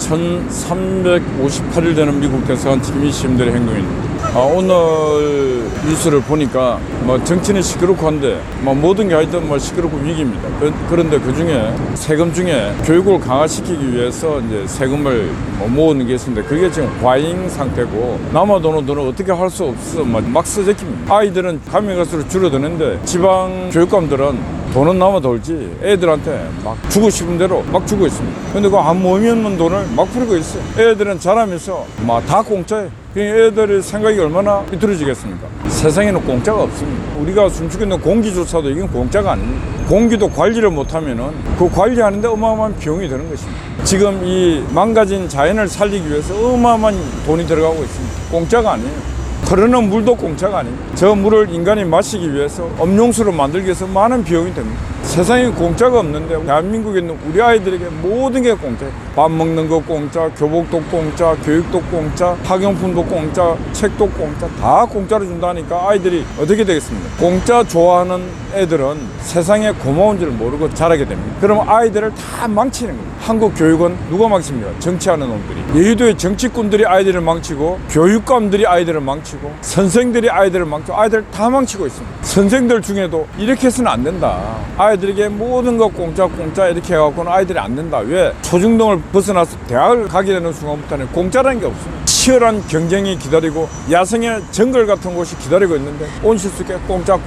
1358일 되는 미국 대사관 김희심들의 행동입니다. 오늘 뉴스를 보니까 정치는 시끄럽고 한데 모든 게 하여튼 시끄럽고 위기입니다. 그런데 그 중에 세금 중에 교육을 강화시키기 위해서 이제 세금을 모으는 게 있습니다. 그게 지금 과잉 상태고 남아도는 돈을 어떻게 할 수 없어 막 쓰재킵니다. 아이들은 가면 갈수록 줄어드는데 지방 교육감들은 돈은 남아 돌지 애들한테 막 주고 싶은 대로 막 주고 있습니다. 근데 그 안 모이는 돈을 막 풀고 있어요. 애들은 자라면서 다 공짜예요. 애들의 생각이 얼마나 비뚤어지겠습니까? 세상에는 공짜가 없습니다. 우리가 숨쉬고 있는 공기조차도 이건 공짜가 아닙니다. 공기도 관리를 못하면은 그 관리하는데 어마어마한 비용이 드는 것입니다. 지금 이 망가진 자연을 살리기 위해서 어마어마한 돈이 들어가고 있습니다. 공짜가 아니에요. 흐르는 물도 공짜가 아닙니다. 저 물을 인간이 마시기 위해서 음용수로 만들기 위해서 많은 비용이 됩니다. 세상에 공짜가 없는데 대한민국에 있는 우리 아이들에게 모든 게 공짜예요. 밥 먹는 거 공짜, 교복도 공짜, 교육도 공짜, 학용품도 공짜, 책도 공짜, 다 공짜로 준다니까 아이들이 어떻게 되겠습니까? 공짜 좋아하는 애들은 세상에 고마운 줄 모르고 자라게 됩니다. 그럼 아이들을 다 망치는 거예요. 한국 교육은 누가 망칩니까? 정치하는 놈들이. 여의도의 정치꾼들이 아이들을 망치고 교육감들이 아이들을 망치고 선생들이 아이들을 망치고 아이들을 다 망치고 있습니다. 선생들 중에도 이렇게 해서는 안 된다. 아이들에게 모든 거 공짜 이렇게 해갖고는 아이들이 안 된다. 왜? 초중등을 벗어나서 대학을 가게 되는 순간부터는 공짜라는 게 없습니다. 치열한 경쟁이 기다리고 야생의 정글 같은 곳이 기다리고 있는데 온실속에 공짜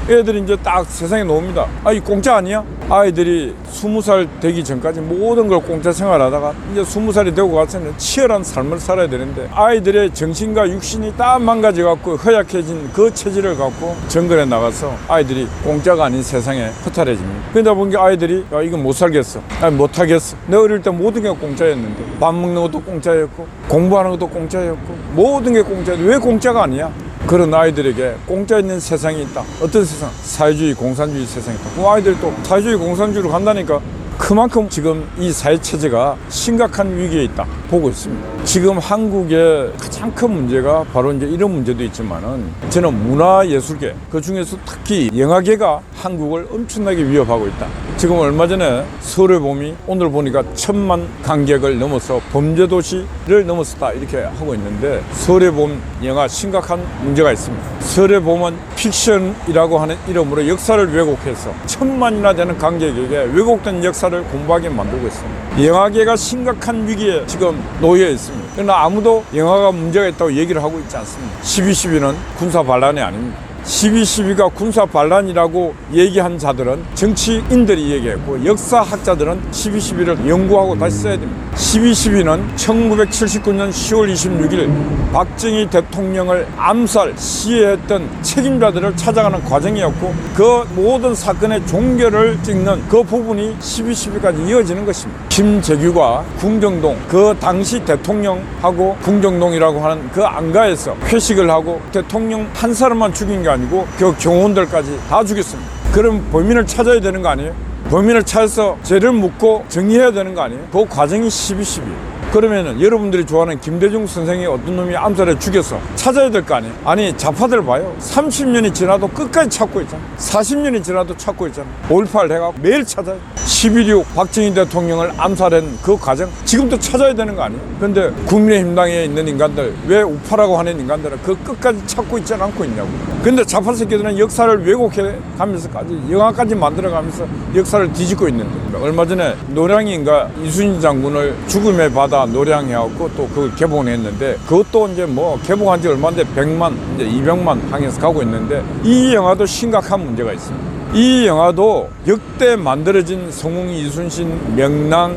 애들이 이제 딱 세상에 놓습니다. 이 공짜 아니야? 아이들이 20살 되기 전까지 모든 걸 공짜 생활하다가 이제 20살이 되고 가서는 치열한 삶을 살아야 되는데 아이들의 정신과 육신이 다 망가져갖고 허약해진 그 체질을 갖고 정글에 나가서 아이들이 공짜가 아닌 세상에 허탈해집니다. 그러다 보니까 아이들이 이건 못 살겠어. 못하겠어. 내 어릴 때 모든 게 공짜였는데 밥 먹는 것도 공짜였고 공부하는 것도 공짜였고 모든 게 공짜였는데 왜 공짜가 아니야? 그런 아이들에게 공짜 있는 세상이 있다. 어떤 세상? 사회주의, 공산주의 세상이 있다. 그 아이들이 또 사회주의, 공산주의로 간다니까 그만큼 지금 이 사회체제가 심각한 위기에 있다 보고 있습니다. 지금 한국의 가장 큰 문제가 바로 이제 이런 문제도 있지만은 저는 문화예술계, 그 중에서 특히 영화계가 한국을 엄청나게 위협하고 있다. 지금 얼마 전에 서울의 봄이 오늘 보니까 1000만 관객을 넘어서 범죄도시를 넘었다 이렇게 하고 있는데 서울의 봄 영화 심각한 문제가 있습니다. 서울의 봄은 픽션이라고 하는 이름으로 역사를 왜곡해서 1000만이나 되는 관객에게 왜곡된 역사를 공부하게 만들고 있습니다. 영화계가 심각한 위기에 지금 놓여 있습니다. 그러나 아무도 영화가 문제가 있다고 얘기를 하고 있지 않습니다. 12.12는 군사 반란이 아닙니다. 12.12가 군사 반란이라고 얘기한 자들은 정치인들이 얘기했고 역사학자들은 12.12를 연구하고 다시 써야 됩니다. 12.12는 1979년 10월 26일 박정희 대통령을 암살, 시해했던 책임자들을 찾아가는 과정이었고 그 모든 사건의 종결을 찍는 그 부분이 12.12까지 이어지는 것입니다. 김재규가 궁정동, 그 당시 대통령하고 궁정동이라고 하는 그 안가에서 회식을 하고 대통령 한 사람만 죽인 게 아니고 그 경호원들까지 다 죽였습니다. 그럼 범인을 찾아야 되는 거 아니에요? 범인을 찾아서 죄를 묻고 정리해야 되는 거 아니에요? 그 과정이 12.12예요. 그러면은 여러분들이 좋아하는 김대중 선생이 어떤 놈이 암살해 죽였어. 찾아야 될 거 아니에요? 아니 자파들 봐요. 30년이 지나도 끝까지 찾고 있잖아. 40년이 지나도 찾고 있잖아. 5.18 해갖고 매일 찾아요. 11.6 박정희 대통령을 암살한 그 과정 지금도 찾아야 되는 거 아니에요? 근데 국민의힘당에 있는 인간들 왜 우파라고 하는 인간들은 그 끝까지 찾고 있지 않고 있냐고. 근데 자파 새끼들은 역사를 왜곡해 가면서까지 영화까지 만들어가면서 역사를 뒤집고 있는데 얼마 전에 노량인가 이순신 장군을 죽음의 바다 노량해갖고 또 그걸 개봉했는데 그것도 이제 개봉한 지 얼마인데 100만 이제 200만 향해서 가고 있는데 이 영화도 심각한 문제가 있습니다. 이 영화도 역대 만들어진 성웅, 이순신, 명랑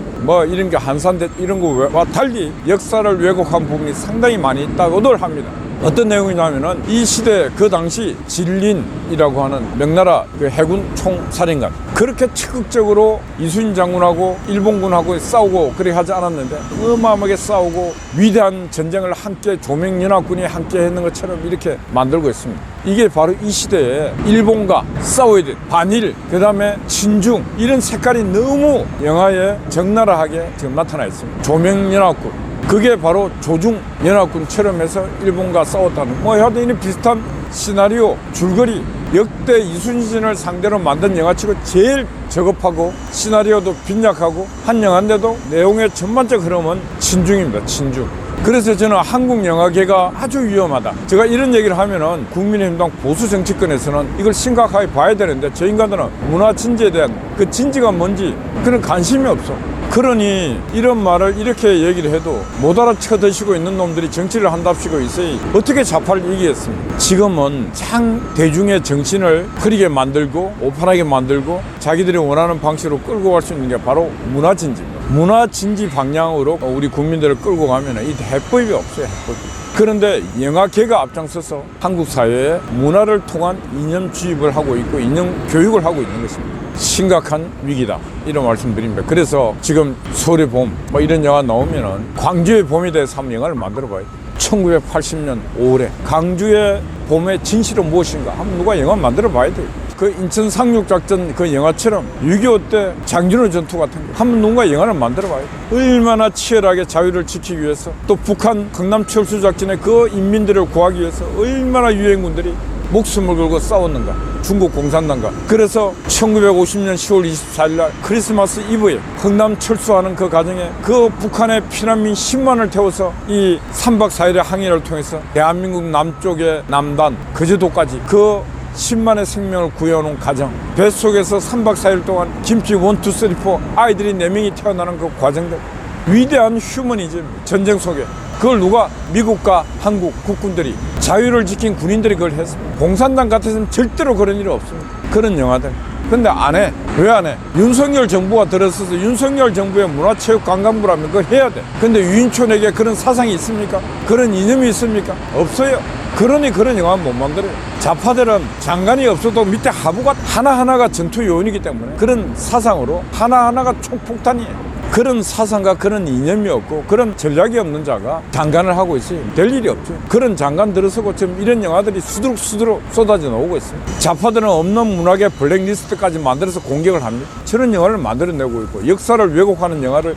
이런 게 한산대 이런 거와 달리 역사를 왜곡한 부분이 상당히 많이 있다고들 합니다. 어떤 내용이냐면은 이 시대 그 당시 진린이라고 하는 명나라 그 해군 총사령관 그렇게 적극적으로 이순신 장군하고 일본군하고 싸우고 그렇게 하지 않았는데 어마어마하게 싸우고 위대한 전쟁을 함께 조명연합군이 함께 했는 것처럼 이렇게 만들고 있습니다. 이게 바로 이 시대에 일본과 싸워야 돼. 반일, 그 다음에 친중 이런 색깔이 너무 영화에 적나라하게 지금 나타나 있습니다. 조명연합군 그게 바로 조중연합군처럼 해서 일본과 싸웠다는 하여튼 이런 비슷한 시나리오 줄거리 역대 이순신을 상대로 만든 영화치고 제일 저급하고 시나리오도 빈약하고 한 영화인데도 내용의 전반적 흐름은 진중입니다. 진중. 그래서 저는 한국 영화계가 아주 위험하다. 제가 이런 얘기를 하면은 국민의힘당 보수 정치권에서는 이걸 심각하게 봐야 되는데 저 인간들은 문화 진지에 대한 그 진지가 뭔지 그런 관심이 없어. 그러니 이런 말을 이렇게 얘기를 해도 못 알아쳐드시고 있는 놈들이 정치를 한답시고 있어요. 어떻게 좌파를 이기겠습니까? 지금은 참 대중의 정신을 흐리게 만들고 오판하게 만들고 자기들이 원하는 방식으로 끌고 갈 수 있는 게 바로 문화진지입니다. 문화진지 방향으로 우리 국민들을 끌고 가면 이 해법이 없어요. 해법이. 그런데 영화계가 앞장서서 한국 사회에 문화를 통한 이념 주입을 하고 있고 이념 교육을 하고 있는 것입니다. 심각한 위기다 이런 말씀드립니다. 그래서 지금 서울의 봄 뭐 이런 영화 나오면은 광주의 봄에 대해서 한번 영화를 만들어 봐요. 1980년 5월에 광주의 봄의 진실은 무엇인가 한번 누가 영화 만들어 봐야 돼요. 그 인천 상륙작전 그 영화처럼 6.25 때 장진호 전투 같은 거 한번 누군가 영화를 만들어 봐야 돼. 얼마나 치열하게 자유를 지키기 위해서 또 북한 강남 철수작전의 그 인민들을 구하기 위해서 얼마나 유엔군들이 목숨을 걸고 싸웠는가. 중국 공산당과. 그래서 1950년 10월 24일 날 크리스마스 이브에 흥남 철수하는 그 과정에 그 북한의 피난민 10만을 태워서 이 3박 4일의 항해를 통해서 대한민국 남쪽의 남단 거제도까지 그 10만의 생명을 구해오는 과정, 뱃속에서 3박 4일 동안 김치 1, 2, 3, 4 아이들이 4명이 태어나는 그 과정들, 위대한 휴머니즘 전쟁 속에 그걸 누가 미국과 한국 국군들이 자유를 지킨 군인들이 그걸 했습니다. 공산당 같았으면 절대로 그런 일이 없습니다. 그런 영화들. 근데 안 해. 왜 안 해? 윤석열 정부가 들어서서 윤석열 정부의 문화체육관광부라면 그걸 해야 돼. 근데 유인촌에게 그런 사상이 있습니까? 그런 이념이 있습니까? 없어요. 그러니 그런 영화는 못 만들어요. 좌파들은 장관이 없어도 밑에 하부가 하나하나가 전투 요원이기 때문에 그런 사상으로 하나하나가 총폭탄이에요. 그런 사상과 그런 이념이 없고 그런 전략이 없는 자가 장관을 하고 있어요. 될 일이 없죠. 그런 장관 들어서고 지금 이런 영화들이 수두룩수두룩 쏟아져 나오고 있습니다. 좌파들은 없는 문학의 블랙리스트까지 만들어서 공격을 합니다. 저런 영화를 만들어내고 있고 역사를 왜곡하는 영화를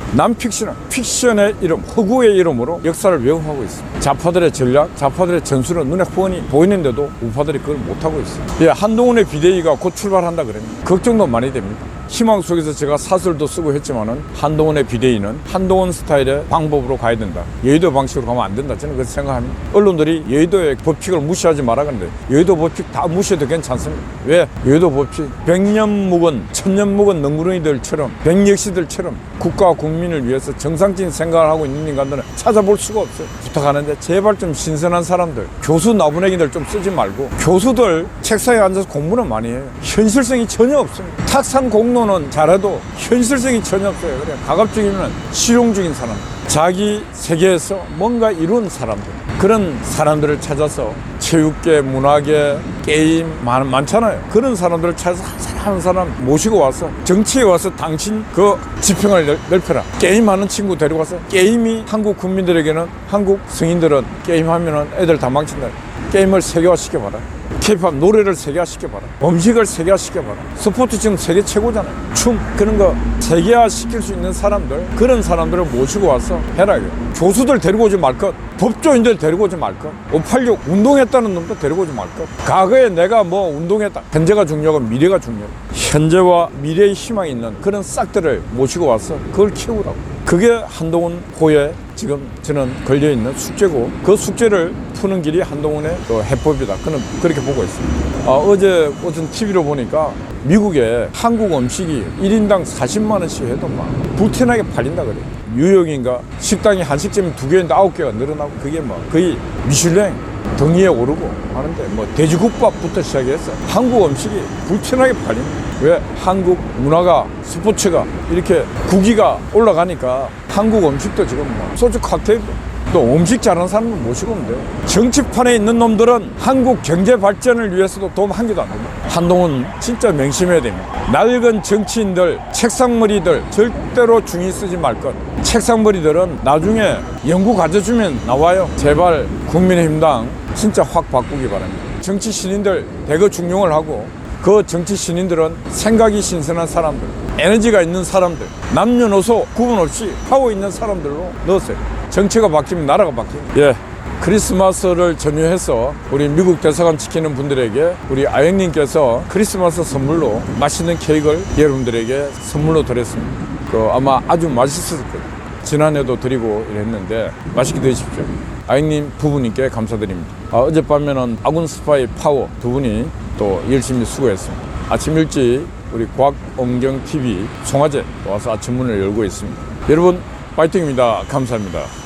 픽션의 이름, 허구의 이름으로 역사를 왜곡하고 있습니다. 좌파들의 전략, 좌파들의 전술은 눈에 훤히 보이는데도 우파들이 그걸 못하고 있어요. 예, 한동훈의 비대위가 곧 출발한다 그럽니다. 걱정도 많이 됩니다. 희망 속에서 제가 사설도 쓰고 했지만은 한동훈의 비대위는 한동훈 스타일의 방법으로 가야 된다. 여의도 방식으로 가면 안 된다. 저는 그렇게 생각합니다. 언론들이 여의도의 법칙을 무시하지 말아간대. 여의도 법칙 다 무시해도 괜찮습니다. 왜? 여의도 법칙 100년 묵은 1000년 묵은 능구렁이들처럼 백력시들처럼 국가와 국민을 위해서 정상적인 생각을 하고 있는 인간들은 찾아볼 수가 없어요. 부탁하는데 제발 좀 신선한 사람들, 교수 나부랭이들 좀 쓰지 말고 교수들 책상에 앉아서 공부는 많이 해요. 현실성이 전혀 없습니다. 탁상 공론은 잘해도 현실성이 전혀 없어요. 그래 가급적이면 실용적인 사람, 자기 세계에서 뭔가 이룬 사람들, 그런 사람들을 찾아서 체육계, 문화계, 게임 많잖아요. 그런 사람들을 찾아서 한 사람 모시고 와서 정치에 와서 당신 그 지평을 넓혀라. 게임하는 친구 데리고 와서 게임이 한국 국민들에게는 한국 성인들은 게임하면은 애들 다 망친다. 게임을 세계화시켜봐라. K-팝 노래를 세계화시켜봐라. 음식을 세계화시켜봐라. 스포츠 지금 세계 최고잖아요. 춤 그런 거 세계화시킬 수 있는 사람들, 그런 사람들을 모시고 와서 해라. 교수들 데리고 오지 말 것, 법조인들 데리고 오지 말 것, 586 운동했다는 놈도 데리고 오지 말 것. 과거에 내가 뭐 운동했다. 현재가 중요하고 미래가 중요해. 현재와 미래의 희망이 있는 그런 싹들을 모시고 와서 그걸 키우라고. 그게 한동훈 호에 지금 저는 걸려있는 숙제고, 그 숙제를 푸는 길이 한동훈의 그 해법이다. 그는 그렇게 보고 있습니다. 어제 무슨 TV로 보니까 미국에 한국 음식이 1인당 40만 원씩 해도 막 불티나게 팔린다 그래요. 뉴욕인가 식당이 한식점이 2개인데 9개가 늘어나고 그게 뭐 거의 미슐랭 등위에 오르고 하는데 뭐 돼지국밥부터 시작해서 한국 음식이 불티나게 팔립니다. 왜? 한국 문화가, 스포츠가 이렇게 국위가 올라가니까 한국 음식도 지금 뭐 소주 칵테일도 또 음식 잘하는 사람을 모시고 오면 돼요. 정치판에 있는 놈들은 한국 경제 발전을 위해서도 도움 한 개도 안 됩니다. 한동훈 진짜 명심해야 됩니다. 낡은 정치인들, 책상머리들 절대로 중이 쓰지 말 것. 책상머리들은 나중에 연구 가져주면 나와요. 제발 국민의힘당 진짜 확 바꾸기 바랍니다. 정치 신인들 대거 중용을 하고, 그 정치 신인들은 생각이 신선한 사람들, 에너지가 있는 사람들, 남녀노소 구분 없이 파워 있는 사람들로 넣었어요. 정치가 바뀌면 나라가 바뀌어요. 예, 크리스마스를 전후해서 우리 미국 대사관 지키는 분들에게 우리 아영님께서 크리스마스 선물로 맛있는 케이크를 여러분들에게 선물로 드렸습니다. 아마 아주 맛있을 거예요. 지난해도 드리고 이랬는데 맛있게 드십시오. 아영님 부부님께 감사드립니다. 어젯밤에는 아군 스파이 파워 두 분이 또 열심히 수고했습니다. 아침 일찍 우리 과학원경TV 송화제 와서 아침 문을 열고 있습니다. 여러분 파이팅입니다. 감사합니다.